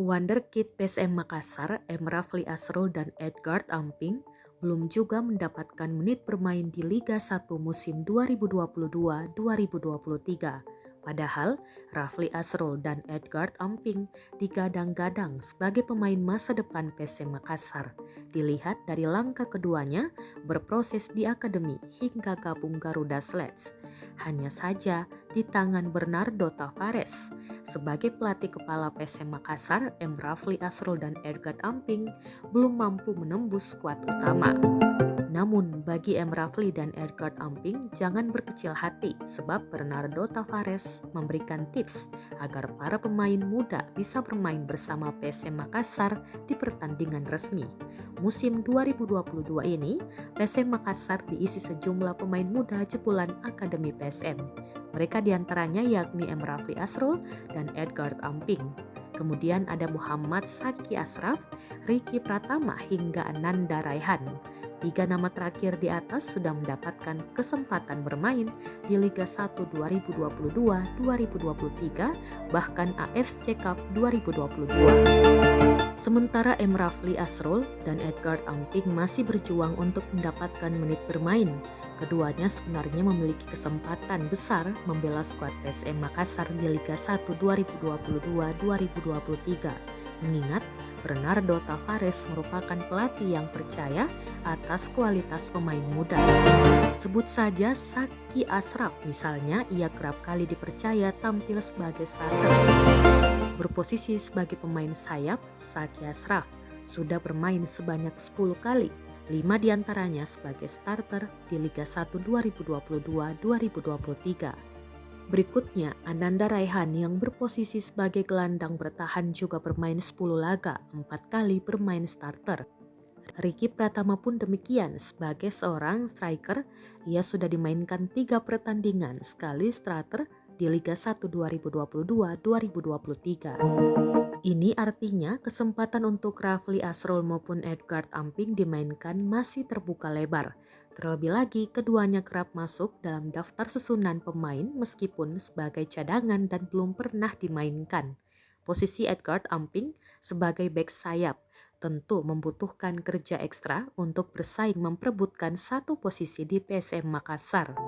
Wonderkid PSM Makassar, Rafli Asrul dan Edgard Amping belum juga mendapatkan menit bermain di Liga 1 musim 2022-2023. Padahal Rafli Asrul dan Edgard Amping digadang-gadang sebagai pemain masa depan PSM Makassar. Dilihat dari langkah keduanya berproses di akademi hingga gabung Garuda Sleds. Hanya saja di tangan Bernardo Tavares sebagai pelatih kepala PSM Makassar, Rafli Asrul dan Edgard Amping belum mampu menembus skuad utama. Namun bagi Rafli dan Edgard Amping jangan berkecil hati sebab Bernardo Tavares memberikan tips agar para pemain muda bisa bermain bersama PSM Makassar di pertandingan resmi. Musim 2022 ini, PSM Makassar diisi sejumlah pemain muda jebolan Akademi PSM. Mereka diantaranya yakni Rafli Asrul dan Edgard Amping. Kemudian ada Muhammad Saki Asraf, Ricky Pratama hingga Ananda Raihan. 3 nama terakhir di atas sudah mendapatkan kesempatan bermain di Liga 1 2022-2023 bahkan AFC Cup 2022. Sementara Rafli Asrul dan Edgard Amping masih berjuang untuk mendapatkan menit bermain. Keduanya sebenarnya memiliki kesempatan besar membela skuad PSM Makassar di Liga 1 2022-2023. Mengingat Bernardo Tavares merupakan pelatih yang percaya atas kualitas pemain muda. Sebut saja Saki Asraf misalnya, ia kerap kali dipercaya tampil sebagai starter. Berposisi sebagai pemain sayap, Saki Asraf sudah bermain sebanyak 10 kali, 5 diantaranya sebagai starter di Liga 1 2022-2023. Berikutnya, Ananda Raihan yang berposisi sebagai gelandang bertahan juga bermain 10 laga, 4 kali bermain starter. Ricky Pratama pun demikian, sebagai seorang striker, ia sudah dimainkan 3 pertandingan sekali starter di Liga 1 2022-2023. Ini artinya kesempatan untuk Rafli Asrul maupun Edgard Amping dimainkan masih terbuka lebar. Terlebih lagi, keduanya kerap masuk dalam daftar susunan pemain meskipun sebagai cadangan dan belum pernah dimainkan. Posisi Edgard Amping sebagai bek sayap tentu membutuhkan kerja ekstra untuk bersaing memperebutkan satu posisi di PSM Makassar.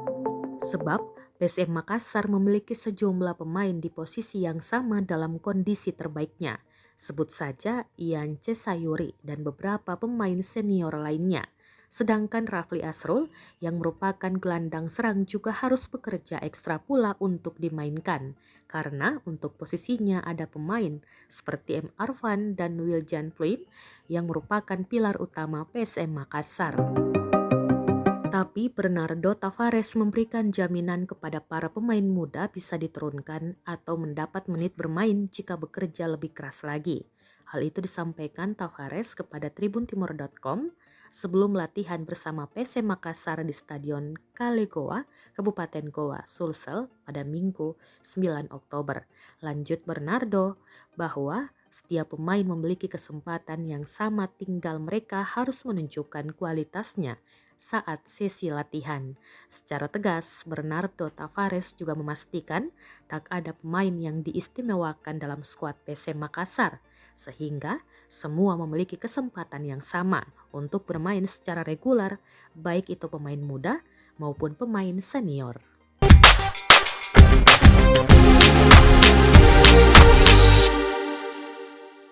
Sebab PSM Makassar memiliki sejumlah pemain di posisi yang sama dalam kondisi terbaiknya. Sebut saja Ian Cesayuri dan beberapa pemain senior lainnya. Sedangkan Rafli Asrul yang merupakan gelandang serang juga harus bekerja ekstra pula untuk dimainkan. Karena untuk posisinya ada pemain seperti M. Arfan dan Wiljan Pluim yang merupakan pilar utama PSM Makassar. Tapi Bernardo Tavares memberikan jaminan kepada para pemain muda bisa diturunkan atau mendapat menit bermain jika bekerja lebih keras lagi. Hal itu disampaikan Tavares kepada tribuntimor.com sebelum latihan bersama PSM Makassar di Stadion Kale Goa, Kabupaten Goa, Sulsel pada Minggu 9 Oktober. Lanjut Bernardo bahwa setiap pemain memiliki kesempatan yang sama, tinggal mereka harus menunjukkan kualitasnya saat sesi latihan. Secara tegas, Bernardo Tavares juga memastikan tak ada pemain yang diistimewakan dalam skuad PSM Makassar, sehingga semua memiliki kesempatan yang sama untuk bermain secara reguler, baik itu pemain muda maupun pemain senior.